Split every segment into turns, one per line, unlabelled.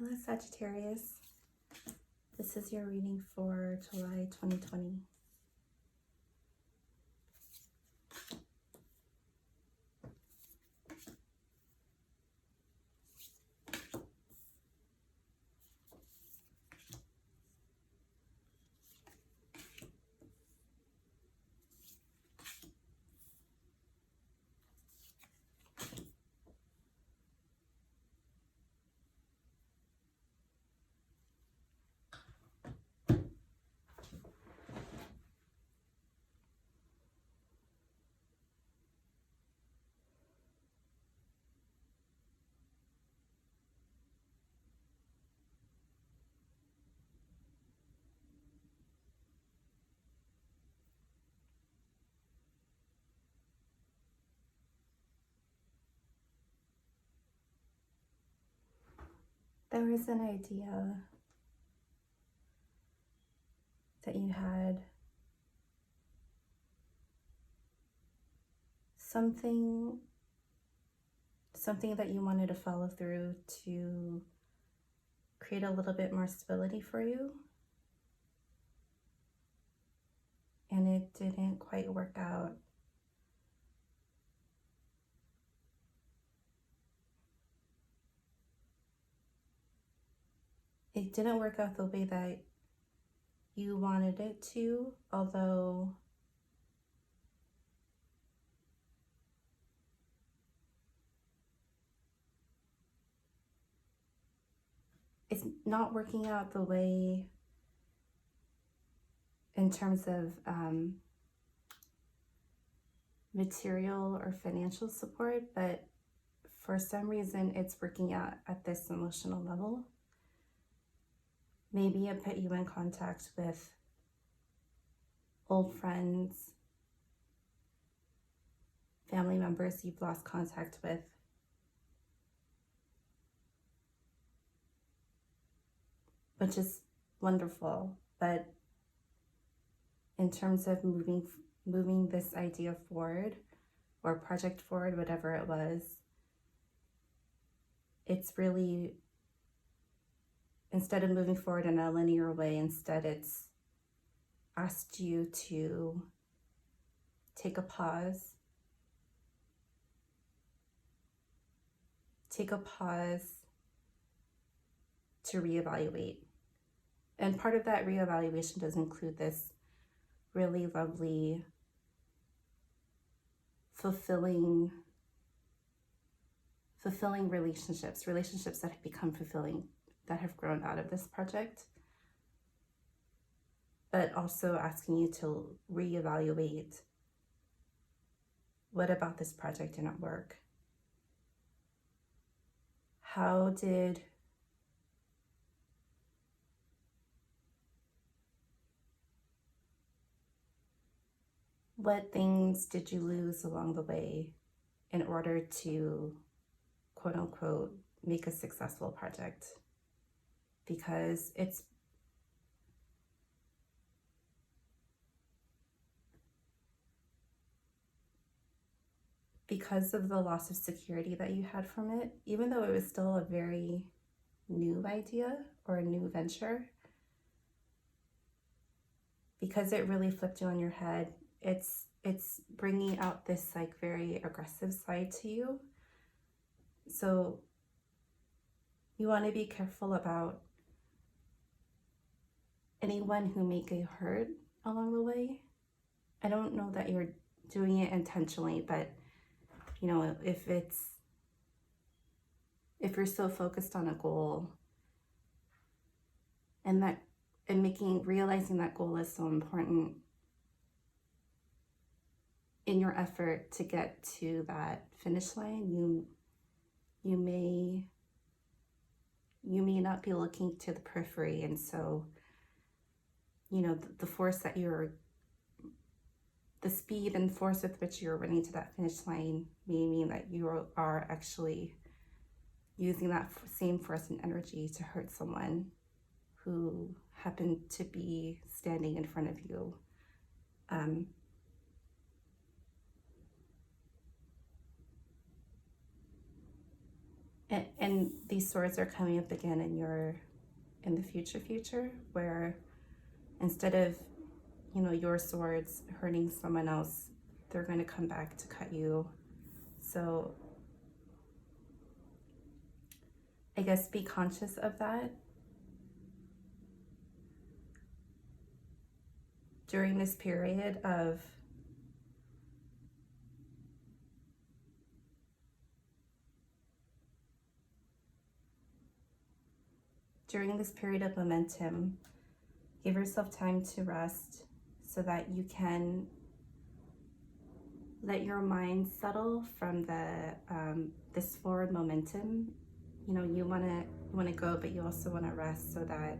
Hello, Sagittarius. This is your reading for July 2020. There was an idea that you had something that you wanted to follow through to create a little bit more stability for you, and it didn't quite work out. It didn't work out the way that you wanted it to, although it's not working out the way in terms of material or financial support, but for some reason it's working out at this emotional level. Maybe it put you in contact with old friends, family members you've lost contact with. Which is wonderful, but in terms of moving this idea forward or project forward, whatever it was, it's really, instead of moving forward in a linear way, instead it's asked you to take a pause, to reevaluate. And part of that reevaluation does include this really lovely, fulfilling relationships that have become fulfilling, that have grown out of this project, but also asking you to reevaluate, what about this project didn't work? What things did you lose along the way in order to, quote unquote, make a successful project? Because because of the loss of security that you had from it, even though it was still a very new idea or a new venture, because it really flipped you on your head, it's bringing out this like very aggressive side to you. So you want to be careful about anyone who may get hurt along the way. I don't know that you're doing it intentionally, but you know, if you're so focused on a goal and realizing that goal is so important in your effort to get to that finish line, you may not be looking to the periphery, and so, you know, the speed and force with which you're running to that finish line may mean that you are actually using that same force and energy to hurt someone who happened to be standing in front of you. And And these swords are coming up again in the future, where instead of, your swords hurting someone else, they're going to come back to cut you. So I guess be conscious of that. During this period of momentum, give yourself time to rest so that you can let your mind settle from this forward momentum. You want to go, but you also want to rest so that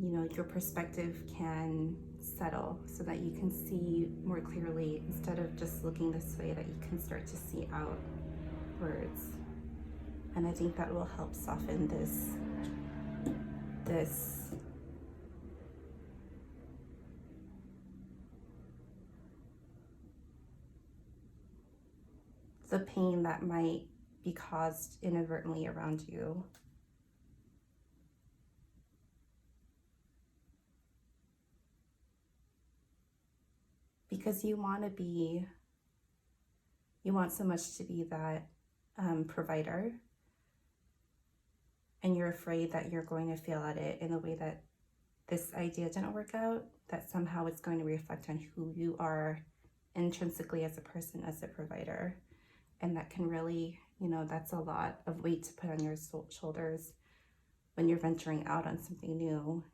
your perspective can settle, so that you can see more clearly instead of just looking this way, that you can start to see outwards. And I think that will help soften the pain that might be caused inadvertently around you. Because you want so much to be that provider, and you're afraid that you're going to fail at it in the way that this idea didn't work out, that somehow it's going to reflect on who you are intrinsically as a person, as a provider. And that can really, that's a lot of weight to put on your shoulders when you're venturing out on something new.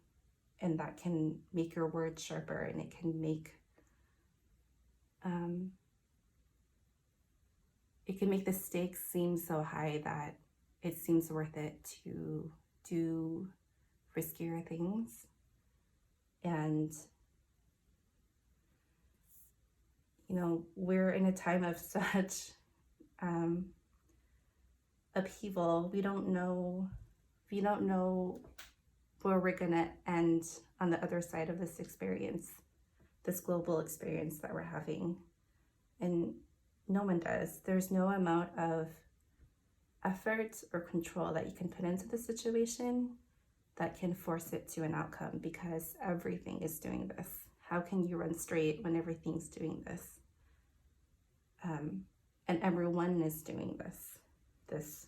And that can make your words sharper, and it can make the stakes seem so high that it seems worth it to do riskier things. And we're in a time of such upheaval. We don't know where we're gonna end on the other side of this experience, this global experience that we're having. And no one does. There's no amount of effort or control that you can put into the situation that can force it to an outcome, because everything is doing this. How can you run straight when everything's doing this? And everyone is doing this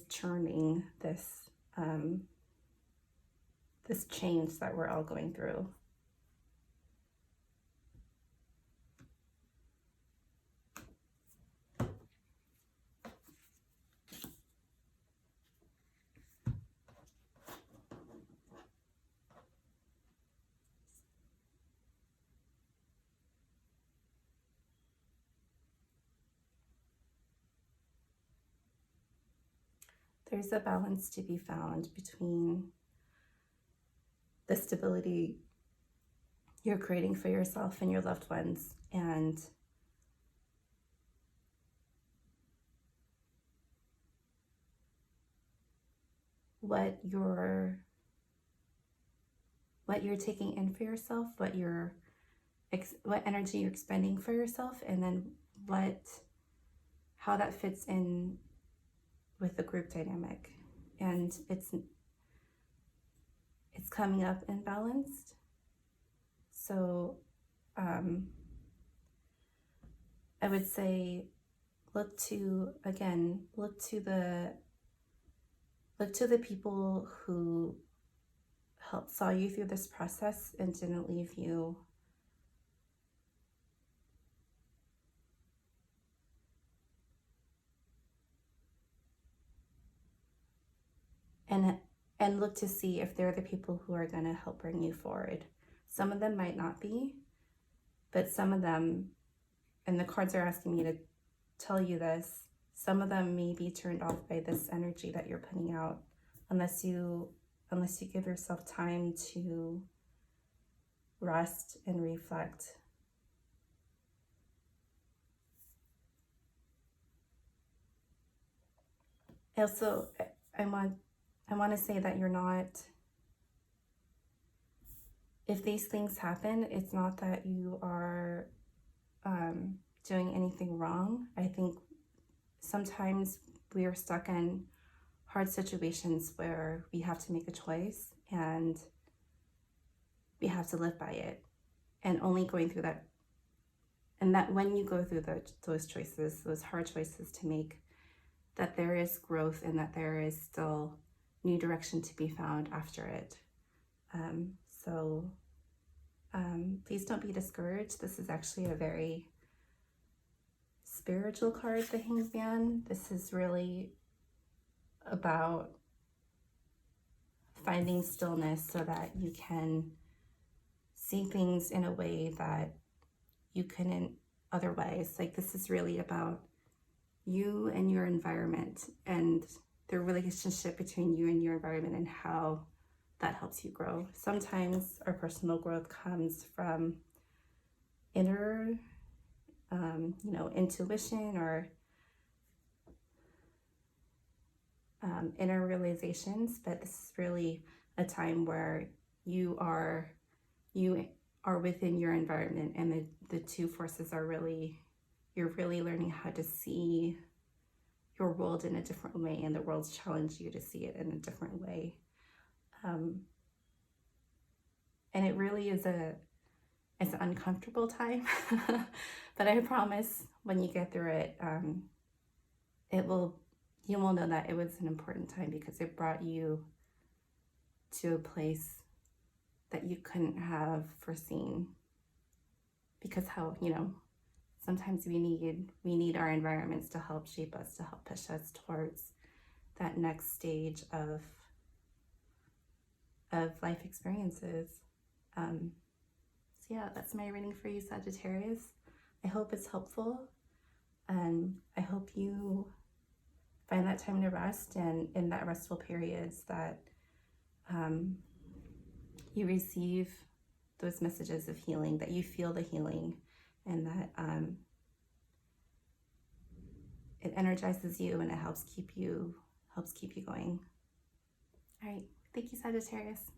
churning, this change that we're all going through. There's a balance to be found between the stability you're creating for yourself and your loved ones, and what you're taking in for yourself, what energy you're expending for yourself, and then how that fits in with the group dynamic. And it's coming up imbalanced. So I would say look to the people who saw you through this process and didn't leave you and look to see if they're the people who are going to help bring you forward. Some of them might not be, but some of them, and the cards are asking me to tell you this, some of them may be turned off by this energy that you're putting out, unless you give yourself time to rest and reflect. Also, I want to say that you're not, if these things happen, it's not that you are doing anything wrong. I think sometimes we are stuck in hard situations where we have to make a choice and we have to live by it. And only going through that, and that when you go through those choices, those hard choices to make, that there is growth and that there is still new direction to be found after it. So please don't be discouraged. This is actually a very spiritual card, the Hanged Man. This is really about finding stillness so that you can see things in a way that you couldn't otherwise. Like, this is really about you and your environment and the relationship between you and your environment and how that helps you grow. Sometimes our personal growth comes from inner, intuition or inner realizations, but this is really a time where you are within your environment, and the two forces are really, you're really learning how to see your world in a different way, and the world's challenged you to see it in a different way. And it really is it's an uncomfortable time, but I promise when you get through it, you will know that it was an important time because it brought you to a place that you couldn't have foreseen. Because sometimes we need our environments to help shape us, to help push us towards that next stage of life experiences. So yeah, that's my reading for you, Sagittarius. I hope it's helpful, and I hope you find that time to rest, and in that restful periods that you receive those messages of healing, that you feel the healing, and that it energizes you and it helps keep you going. All right, thank you, Sagittarius.